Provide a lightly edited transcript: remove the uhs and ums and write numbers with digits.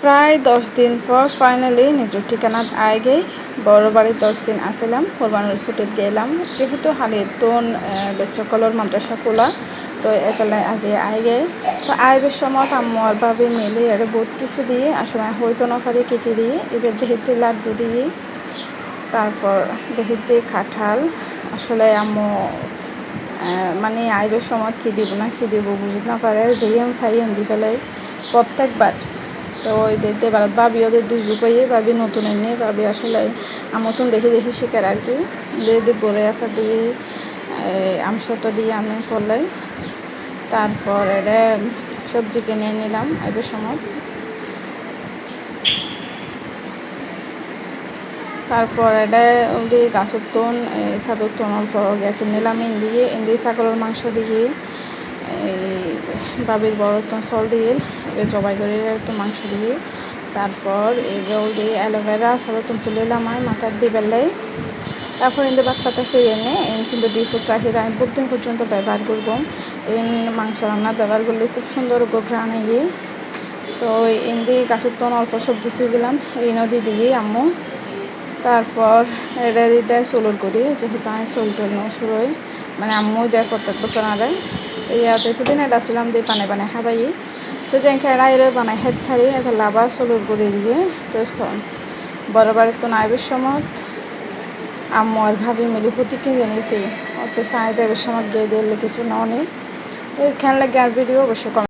প্রায় 10 দিন পর ফাইনালি নিজের ঠিকানাত আইগে বড় বাড়ির 10 দিন আসিলাম কোরবানির ছুটিত গেলাম যেহেতু হালিতুন বেচকলর মাদ্রাসা খোলা তো এতলাই আজি আইগে তো আইবের সময় আম্মু আর ভাবি মিলে আর বহুত কিছু দিয়ে আসলে হয়তো না পারি কেটে দিয়ে এবার দেখিতে লাড্ডু দিয়ে তারপর দেখিতে কাঁঠাল আসলে আম্মু মানে আইবের সময় কী দিব না কী দিব বুঝতে না পারে যেই আমি ফাই এনে ফেলাই প্রত্যেকবার তো ওই দিতে ভারত ভাবি ওদের দুজু কইয়ে ভাবি নতুন এনে ভাবি আসলে নতুন দেখি দেখি শিকার আর কি দিয়ে বলে আসা দিয়ে আমসত দিয়ে আমি ফলাই তারপর এটা সবজি কিনে নিলাম এবার সময় তারপর এটা দিয়ে গাছের তোন ছাদর তোন অল্প কিনে নিলাম ইন্দি ছাগলের মাংস দিয়ে বাবির বড় তো চল দিয়ে এবার জবাই করে তো মাংস দিয়ে তারপর এই রোল দিয়ে অ্যালোভেরা সব তুলে এলাম মাথার দিয়ে বেলায় তারপর ইন্দে ভাত পাতা সিরিয়ে এনে কিন্তু ডি ফুড রাখিরা আমি বহুত দিন পর্যন্ত ব্যবহার করব মাংস রান্না ব্যবহার করলে খুব সুন্দর ঘ্রাণ গিয়ে তো ইন্দি গাছের তো অল্প সবজি দিলাম এই নদী দিয়ে আম্মু তারপর এটা দিয়ে সোলর করি যেহেতু আমি সোল টোল শুরুই মানে আম্মুই দেয় প্রত্যেক বছর আরে তো ইয়াতে এতদিন এটা আসলাম দিয়ে পানে খাবাই তো যে খেড়া এর বানাই হেড থারি এত লাভা সোলর করে দিয়ে তো বড় বাড়ির তো নাইবের সময় আম্মু আর ভাবি মিলি প্রতি কি জিনিস দিই অত সাঁয়ে যাবে সময় গিয়ে দিলে কিছু না নেই তো এখানে লাগে আর ভিডিও অবশ্য